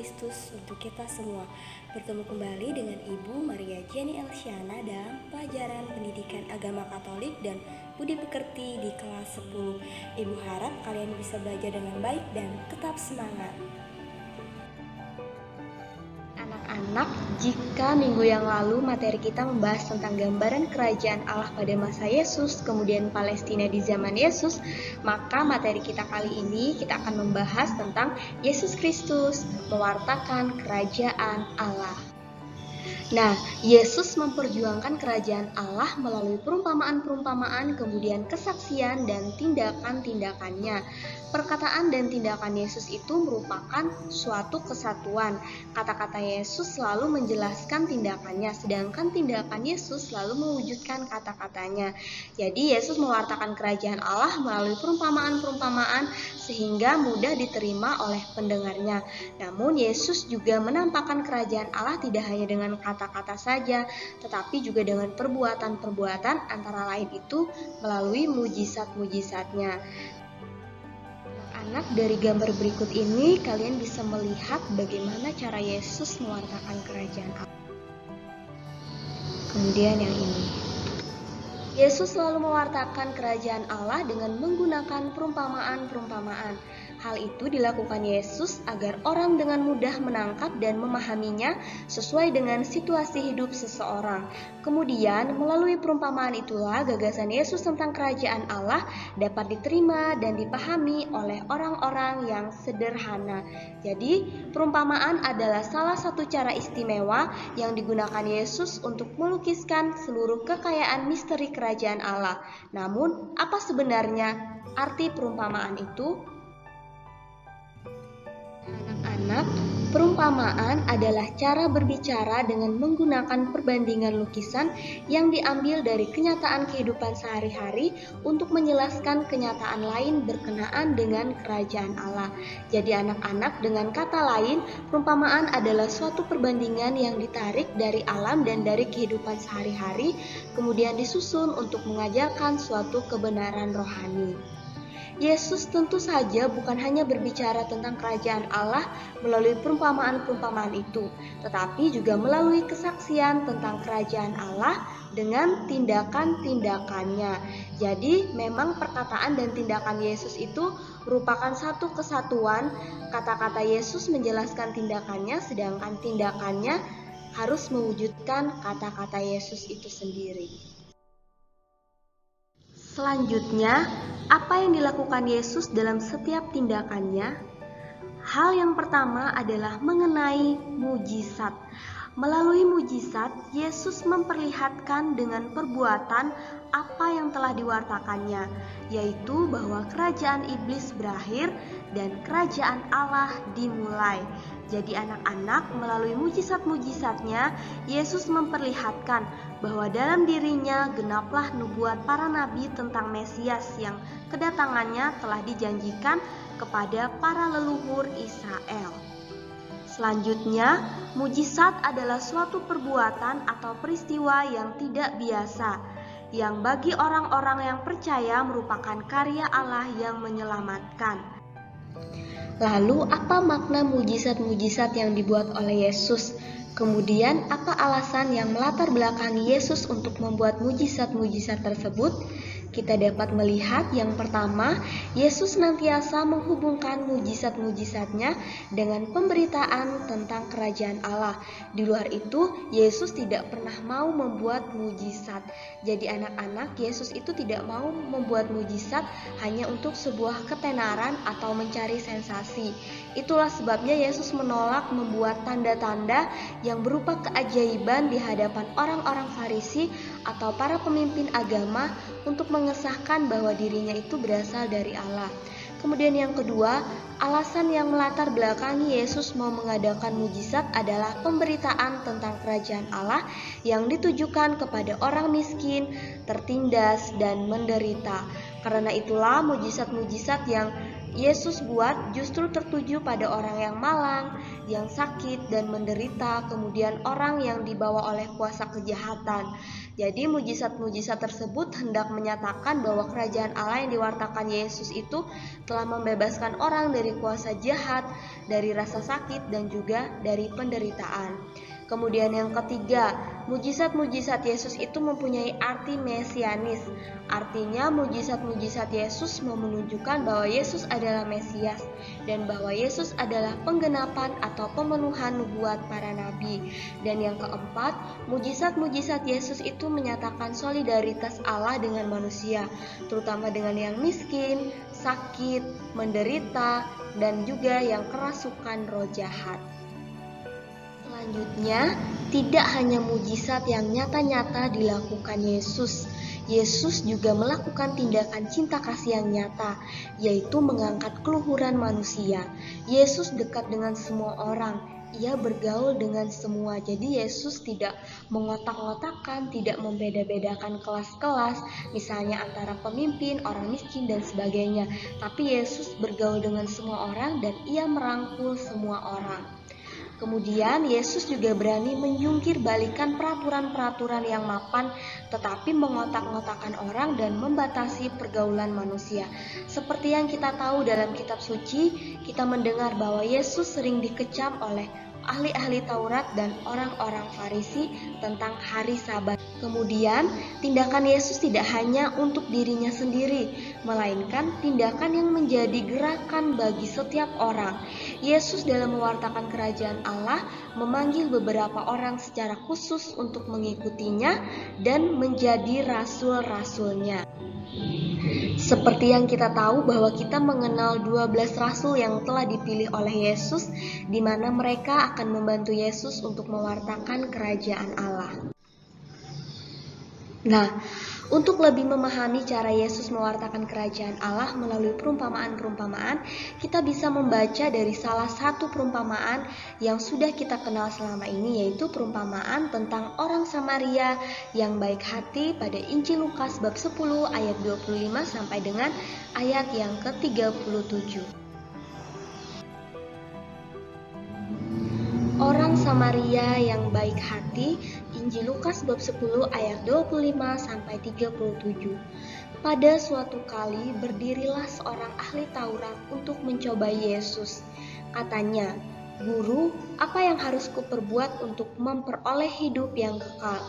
Kristus untuk kita semua. Bertemu kembali dengan Ibu Maria Jenny Elsiana dalam pelajaran pendidikan agama Katolik dan budi pekerti di kelas 10. Ibu harap kalian bisa belajar dengan baik dan tetap semangat. Anak-anak, jika minggu yang lalu materi kita membahas tentang gambaran kerajaan Allah pada masa Yesus, kemudian Palestina di zaman Yesus, maka materi kita kali ini kita akan membahas tentang Yesus Kristus mewartakan kerajaan Allah. Nah, Yesus memperjuangkan kerajaan Allah melalui perumpamaan-perumpamaan, kemudian kesaksian dan tindakan-tindakannya. Perkataan dan tindakan Yesus itu merupakan suatu kesatuan. Kata-kata Yesus selalu menjelaskan tindakannya, sedangkan tindakan Yesus selalu mewujudkan kata-katanya. Jadi Yesus mewartakan kerajaan Allah melalui perumpamaan-perumpamaan sehingga mudah diterima oleh pendengarnya. Namun Yesus juga menampakkan kerajaan Allah tidak hanya dengan kata-kata saja, tetapi juga dengan perbuatan-perbuatan, antara lain itu melalui mujizat-mujizatnya. Anak, dari gambar berikut ini kalian bisa melihat bagaimana cara Yesus mewartakan kerajaan Allah. Kemudian yang ini. Yesus selalu mewartakan kerajaan Allah dengan menggunakan perumpamaan-perumpamaan. Hal itu dilakukan Yesus agar orang dengan mudah menangkap dan memahaminya sesuai dengan situasi hidup seseorang. Kemudian, melalui perumpamaan itulah gagasan Yesus tentang kerajaan Allah dapat diterima dan dipahami oleh orang-orang yang sederhana. Jadi, perumpamaan adalah salah satu cara istimewa yang digunakan Yesus untuk melukiskan seluruh kekayaan misteri kerajaan Allah. Namun, apa sebenarnya arti perumpamaan itu? Anak-anak, perumpamaan adalah cara berbicara dengan menggunakan perbandingan lukisan yang diambil dari kenyataan kehidupan sehari-hari untuk menjelaskan kenyataan lain berkenaan dengan kerajaan Allah. Jadi anak-anak, dengan kata lain, perumpamaan adalah suatu perbandingan yang ditarik dari alam dan dari kehidupan sehari-hari, kemudian disusun untuk mengajarkan suatu kebenaran rohani. Yesus tentu saja bukan hanya berbicara tentang kerajaan Allah melalui perumpamaan-perumpamaan itu, tetapi juga melalui kesaksian tentang kerajaan Allah dengan tindakan-tindakannya. Jadi memang perkataan dan tindakan Yesus itu merupakan satu kesatuan. Kata-kata Yesus menjelaskan tindakannya, sedangkan tindakannya harus mewujudkan kata-kata Yesus itu sendiri. Selanjutnya, apa yang dilakukan Yesus dalam setiap tindakannya? Hal yang pertama adalah mengenai mujizat. Melalui mujizat, Yesus memperlihatkan dengan perbuatan apa yang telah diwartakannya, yaitu bahwa kerajaan iblis berakhir dan kerajaan Allah dimulai. Jadi anak-anak, melalui mujizat-mujizatnya, Yesus memperlihatkan bahwa dalam dirinya genaplah nubuat para nabi tentang Mesias yang kedatangannya telah dijanjikan kepada para leluhur Israel. Selanjutnya, mujizat adalah suatu perbuatan atau peristiwa yang tidak biasa, yang bagi orang-orang yang percaya merupakan karya Allah yang menyelamatkan. Lalu, apa makna mujizat-mujizat yang dibuat oleh Yesus? Kemudian, apa alasan yang melatar belakangi Yesus untuk membuat mujizat-mujizat tersebut? Kita dapat melihat yang pertama, Yesus senantiasa menghubungkan mujizat-mujizatnya dengan pemberitaan tentang kerajaan Allah. Di luar itu, Yesus tidak pernah mau membuat mujizat. Jadi anak-anak, Yesus itu tidak mau membuat mujizat hanya untuk sebuah ketenaran atau mencari sensasi. Itulah sebabnya Yesus menolak membuat tanda-tanda yang berupa keajaiban di hadapan orang-orang Farisi atau para pemimpin agama untuk mengesahkan bahwa dirinya itu berasal dari Allah. Kemudian yang kedua, alasan yang melatar belakangi Yesus mau mengadakan mujizat adalah pemberitaan tentang kerajaan Allah yang ditujukan kepada orang miskin, tertindas, dan menderita. Karena itulah mujizat-mujizat yang Yesus buat justru tertuju pada orang yang malang, yang sakit dan menderita, kemudian orang yang dibawa oleh kuasa kejahatan. Jadi mujizat-mujizat tersebut hendak menyatakan bahwa kerajaan Allah yang diwartakan Yesus itu telah membebaskan orang dari kuasa jahat, dari rasa sakit dan juga dari penderitaan. Kemudian yang ketiga, mujizat-mujizat Yesus itu mempunyai arti mesianis. Artinya mujizat-mujizat Yesus mau menunjukkan bahwa Yesus adalah Mesias dan bahwa Yesus adalah penggenapan atau pemenuhan nubuat para nabi. Dan yang keempat, mujizat-mujizat Yesus itu menyatakan solidaritas Allah dengan manusia, terutama dengan yang miskin, sakit, menderita, dan juga yang kerasukan roh jahat. Selanjutnya, tidak hanya mujizat yang nyata-nyata dilakukan Yesus. Yesus juga melakukan tindakan cinta kasih yang nyata, yaitu mengangkat keluhuran manusia. Yesus dekat dengan semua orang. Ia bergaul dengan semua. Jadi Yesus tidak mengotak-ngotakkan, tidak membeda-bedakan kelas-kelas, misalnya antara pemimpin, orang miskin, dan sebagainya. Tapi Yesus bergaul dengan semua orang dan ia merangkul semua orang. Kemudian Yesus juga berani menjungkir balikan peraturan-peraturan yang mapan, tetapi mengotak-ngotakkan orang dan membatasi pergaulan manusia. Seperti yang kita tahu dalam kitab suci, kita mendengar bahwa Yesus sering dikecam oleh ahli-ahli Taurat dan orang-orang Farisi tentang hari Sabat. Kemudian, tindakan Yesus tidak hanya untuk dirinya sendiri, melainkan tindakan yang menjadi gerakan bagi setiap orang. Yesus dalam mewartakan kerajaan Allah memanggil beberapa orang secara khusus untuk mengikutinya dan menjadi rasul-rasulnya. Seperti yang kita tahu bahwa kita mengenal 12 rasul yang telah dipilih oleh Yesus, di mana mereka akan membantu Yesus untuk mewartakan kerajaan Allah. Nah, untuk lebih memahami cara Yesus mewartakan kerajaan Allah melalui perumpamaan-perumpamaan, kita bisa membaca dari salah satu perumpamaan yang sudah kita kenal selama ini, yaitu perumpamaan tentang orang Samaria yang baik hati pada Injil Lukas bab 10 ayat 25 sampai dengan ayat yang ke-37. Orang Samaria yang baik hati, Injil Lukas bab 10 ayat 25 sampai 37. Pada suatu kali berdirilah seorang ahli Taurat untuk mencobai Yesus. Katanya, "Guru, apa yang harus kuperbuat untuk memperoleh hidup yang kekal?"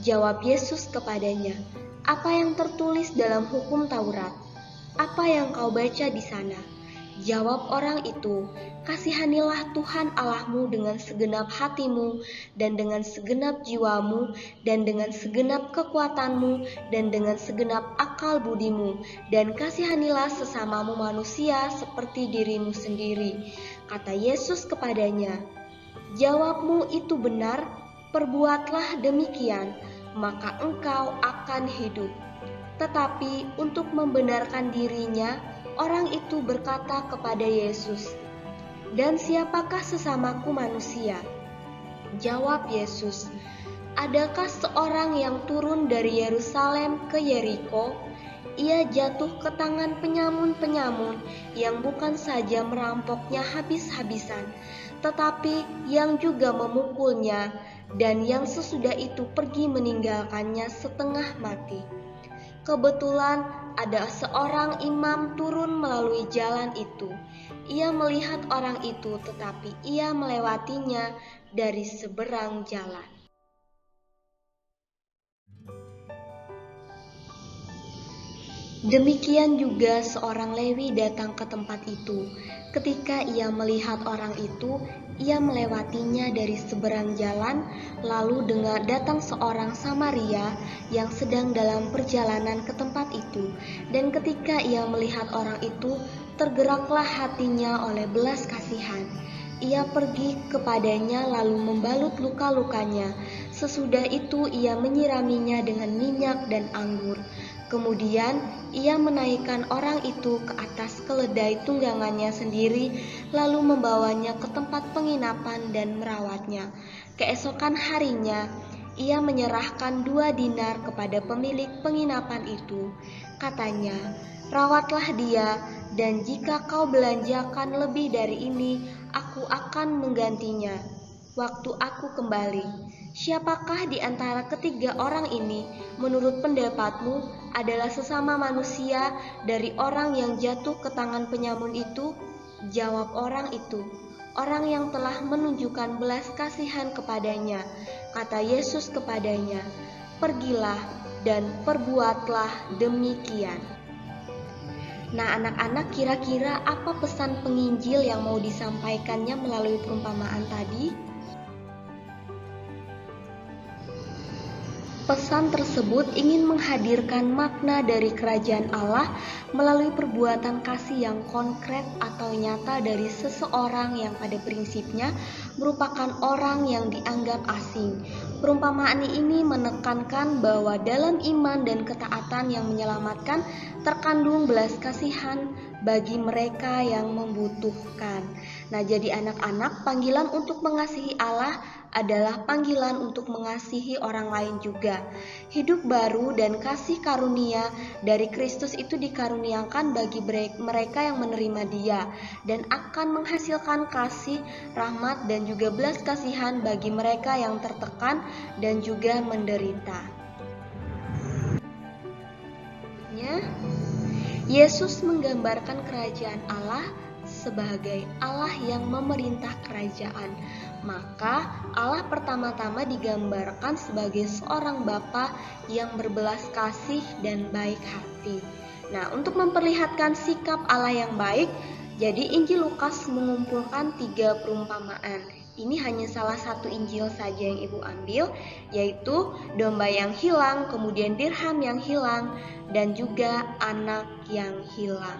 Jawab Yesus kepadanya, "Apa yang tertulis dalam hukum Taurat? Apa yang kau baca di sana?" Jawab orang itu, "Kasihanilah Tuhan Allahmu dengan segenap hatimu, dan dengan segenap jiwamu, dan dengan segenap kekuatanmu, dan dengan segenap akal budimu, dan kasihanilah sesamamu manusia seperti dirimu sendiri." Kata Yesus kepadanya, "Jawabmu itu benar, perbuatlah demikian, maka engkau akan hidup." Tetapi untuk membenarkan dirinya, orang itu berkata kepada Yesus, "Dan siapakah sesamaku manusia?" Jawab Yesus, "Adakah seorang yang turun dari Yerusalem ke Yeriko? Ia jatuh ke tangan penyamun-penyamun yang bukan saja merampoknya habis-habisan, tetapi yang juga memukulnya, dan yang sesudah itu pergi meninggalkannya setengah mati. Kebetulan ada seorang imam turun melalui jalan itu. Ia melihat orang itu, tetapi ia melewatinya dari seberang jalan." Demikian juga seorang Lewi datang ke tempat itu. Ketika ia melihat orang itu, ia melewatinya dari seberang jalan. Lalu datang seorang Samaria yang sedang dalam perjalanan ke tempat itu. Dan ketika ia melihat orang itu, tergeraklah hatinya oleh belas kasihan. Ia pergi kepadanya lalu membalut luka-lukanya. Sesudah itu ia menyiraminya dengan minyak dan anggur. Kemudian ia menaikkan orang itu ke atas keledai tunggangannya sendiri, lalu membawanya ke tempat penginapan dan merawatnya. Keesokan harinya, ia menyerahkan 2 dinar kepada pemilik penginapan itu. Katanya, Rawatlah dia, dan jika kau belanjakan lebih dari ini, aku akan menggantinya waktu aku kembali. Siapakah di antara ketiga orang ini menurut pendapatmu adalah sesama manusia dari orang yang jatuh ke tangan penyamun itu? Jawab orang itu, orang yang telah menunjukkan belas kasihan kepadanya. Kata Yesus kepadanya, pergilah dan perbuatlah demikian. Nah, anak-anak, kira-kira apa pesan penginjil yang mau disampaikannya melalui perumpamaan tadi? Pesan tersebut ingin menghadirkan makna dari kerajaan Allah melalui perbuatan kasih yang konkret atau nyata dari seseorang yang pada prinsipnya merupakan orang yang dianggap asing. Perumpamaan ini menekankan bahwa dalam iman dan ketaatan yang menyelamatkan terkandung belas kasihan bagi mereka yang membutuhkan. Nah, jadi anak-anak, panggilan untuk mengasihi Allah adalah panggilan untuk mengasihi orang lain juga. Hidup baru dan kasih karunia dari Kristus itu dikaruniakan bagi mereka yang menerima Dia dan akan menghasilkan kasih, rahmat, dan juga belas kasihan bagi mereka yang tertekan dan juga menderita. Yesus menggambarkan kerajaan Allah sebagai Allah yang memerintah kerajaan. Maka Allah pertama-tama digambarkan sebagai seorang Bapa yang berbelas kasih dan baik hati. Nah, untuk memperlihatkan sikap Allah yang baik, jadi Injil Lukas mengumpulkan 3 perumpamaan. Ini hanya salah satu Injil saja yang Ibu ambil, yaitu domba yang hilang, kemudian dirham yang hilang, dan juga anak yang hilang.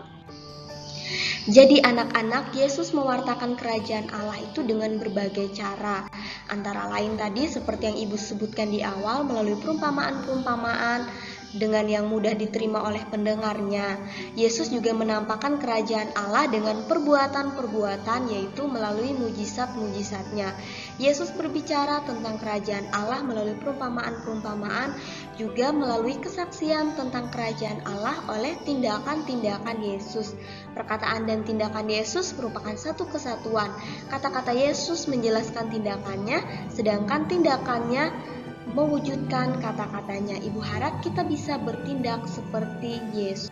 Jadi anak-anak, Yesus mewartakan kerajaan Allah itu dengan berbagai cara. Antara lain tadi seperti yang Ibu sebutkan di awal melalui perumpamaan-perumpamaan dengan yang mudah diterima oleh pendengarnya. Yesus juga menampakkan kerajaan Allah dengan perbuatan-perbuatan, yaitu melalui mujizat-mujizatnya. Yesus berbicara tentang kerajaan Allah melalui perumpamaan-perumpamaan, juga melalui kesaksian tentang kerajaan Allah oleh tindakan-tindakan Yesus. Perkataan dan tindakan Yesus merupakan satu kesatuan. Kata-kata Yesus menjelaskan tindakannya, sedangkan tindakannya mewujudkan kata-katanya. Ibu harap kita bisa bertindak seperti Yesus.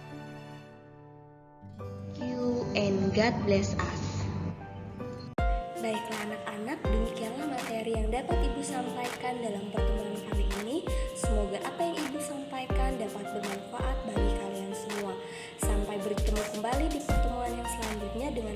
Thank you and God bless us. Baiklah anak-anak, demikianlah materi yang dapat Ibu sampaikan dalam pertemuan kali ini. Semoga apa yang Ibu sampaikan dapat bermanfaat bagi kalian semua. Sampai bertemu kembali di pertemuan yang selanjutnya dengan